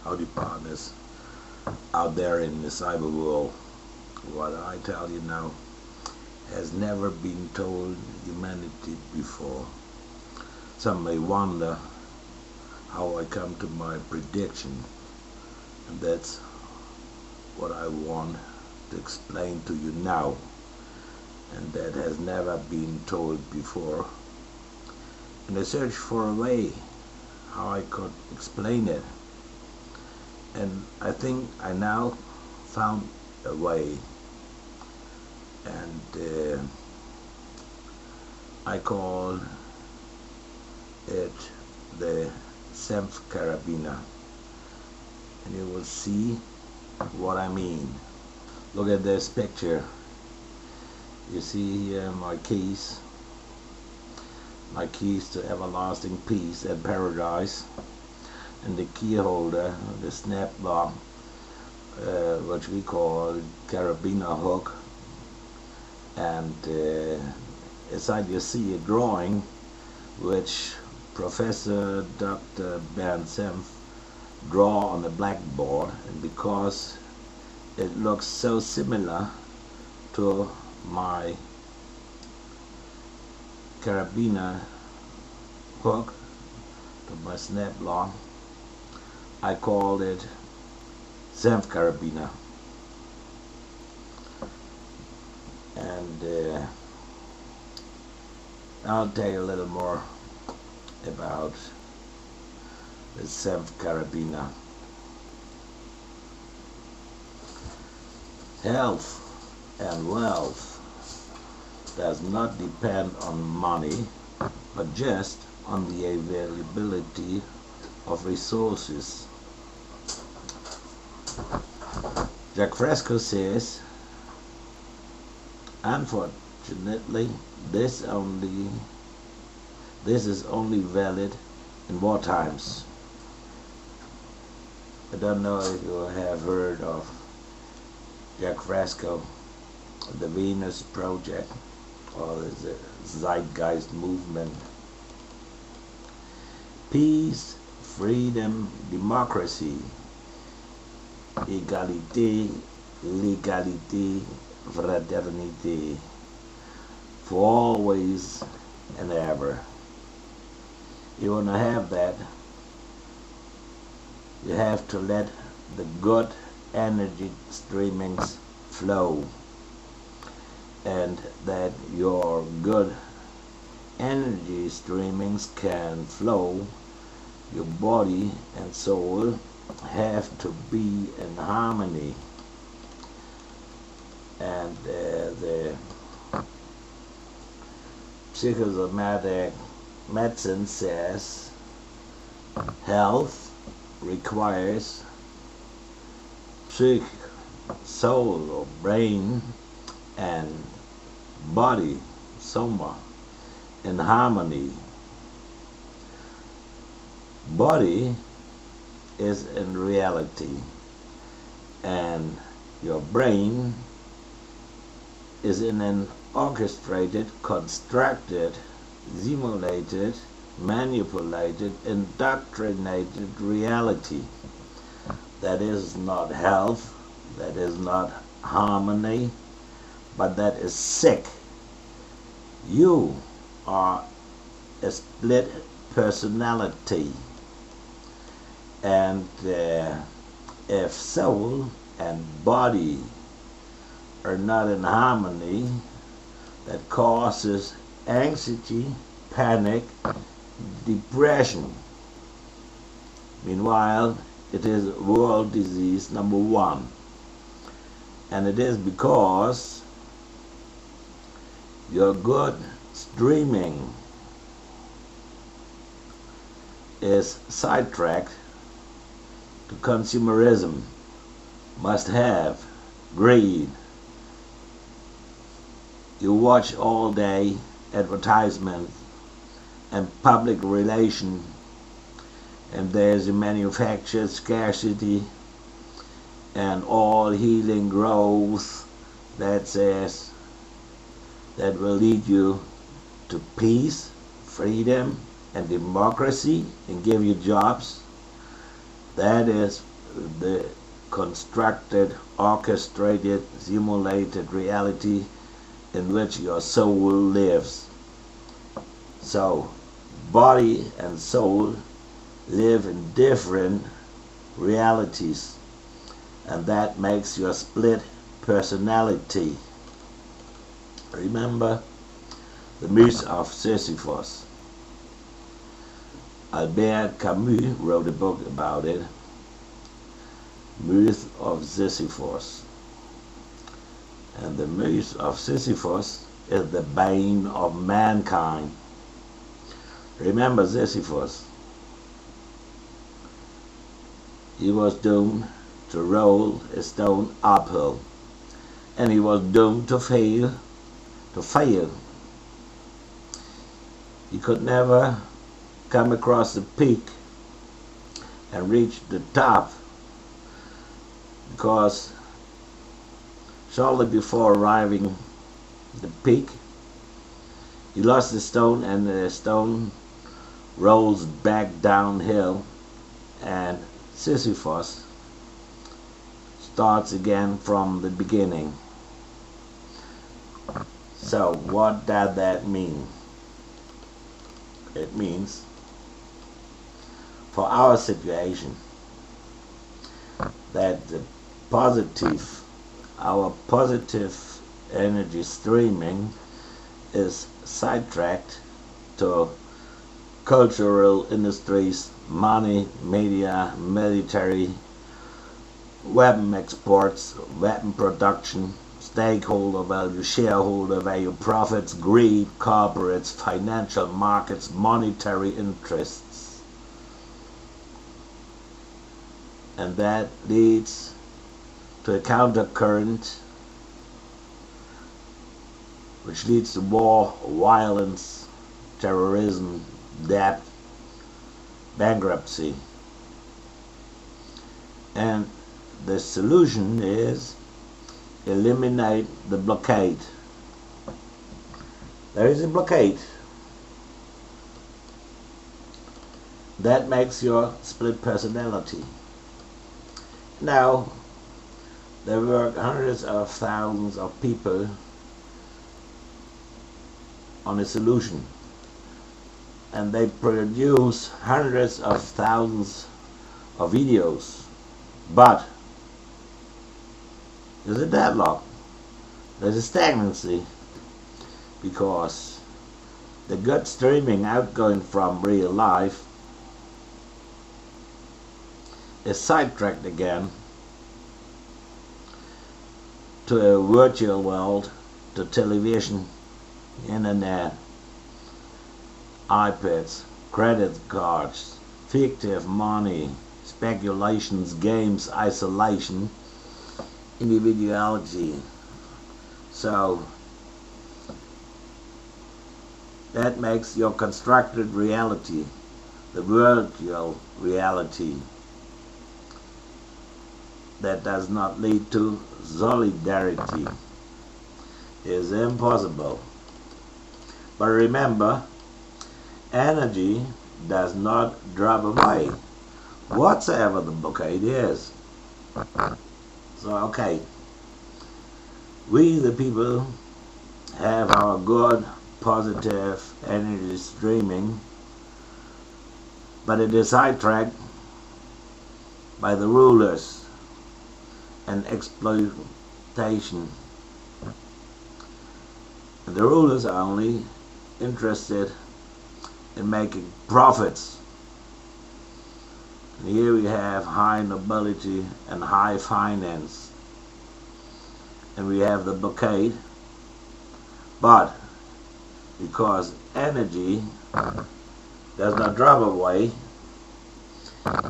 Howdy partners out there in the cyber world. What I tell you now has never been told humanity before. Some may wonder how I come to my prediction, and that's what I want to explain to you now, and that has never been told before. And I searched for a way how I could explain it, and I think I now found a way, and I call it the Senf carabiner, and you will see what I mean. Look at this picture. You see here my keys to everlasting peace and paradise, and the key holder, the snap lock, which we call carabiner hook, and inside you see a drawing which Professor Dr. Bernd Senf draw on the blackboard, and because it looks so similar to my carabiner hook, to my snap lock, I called it Senf carabiner. And I'll tell you a little more about the Senf carabiner. Health and wealth does not depend on money, but just on the availability of resources. Jack Fresco says, unfortunately, this is only valid in war times. I don't know if you have heard of Jack Fresco, the Venus Project, or the Zeitgeist movement. Peace, freedom, democracy, égalité, légalité, fraternité, for always and ever. You want to have that, you have to let the good energy streamings flow, and that your good energy streamings can flow, your body and soul have to be in harmony. And the psychosomatic medicine says health requires psyche, soul or brain, and body, soma, in harmony. Body is in reality, and your brain is in an orchestrated, constructed, simulated, manipulated, indoctrinated reality. That is not health, that is not harmony, but that is sick. You are a split personality, and if soul and body are not in harmony, that causes anxiety, panic, depression. Meanwhile, it is world disease number one, and it is because your good streaming is sidetracked to consumerism, must have, greed. You watch all day advertisement and public relation, and there's a manufactured scarcity and all healing growth that says that will lead you to peace, freedom, and democracy, and give you jobs. That is the constructed, orchestrated, simulated reality in which your soul lives. So, body and soul live in different realities, and that makes your split personality. Remember the myth of Sisyphus. Albert Camus wrote a book about it, Myth of Sisyphus. And the myth of Sisyphus is the bane of mankind. Remember Sisyphus. He was doomed to roll a stone uphill, and he was doomed to fail. He could never come across the peak and reach the top, because shortly before arriving at the peak, he lost the stone, and the stone rolls back downhill, and Sisyphus starts again from the beginning. So what does that mean? It means, for our situation, that our positive energy streaming is sidetracked to cultural industries, money, media, military, weapon exports, weapon production, stakeholder value, shareholder value, profits, greed, corporates, financial markets, monetary interests. And that leads to a countercurrent, which leads to war, violence, terrorism, debt, bankruptcy. And the solution is eliminate the blockade. There is a blockade that makes your split personality. Now, there were hundreds of thousands of people on a solution, and they produce hundreds of thousands of videos, but there's a deadlock, there's a stagnancy, because the gut streaming outgoing from real life is sidetracked again to a virtual world, to television, internet, iPads, credit cards, fictive money, speculations, games, isolation, individuality. So that makes your constructed reality, the virtual reality, that does not lead to solidarity, is impossible. But remember, energy does not drop away, whatsoever the blockade is. So, okay, we the people have our good, positive energy streaming, but it is sidetracked by the rulers and exploitation. And the rulers are only interested in making profits. And here we have high nobility and high finance, and we have the blockade. But because energy does not drop away,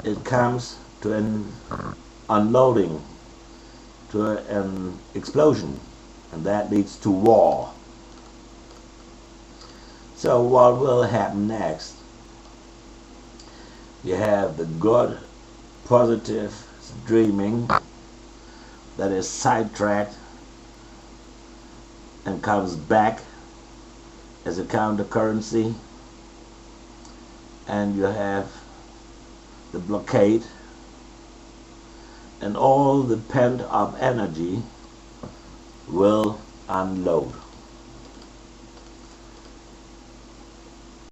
it comes to an unloading, to an explosion, and that leads to war. So what will happen next? You have the good, positive dreaming that is sidetracked and comes back as a counter currency, and you have the blockade and all the pent up energy will unload.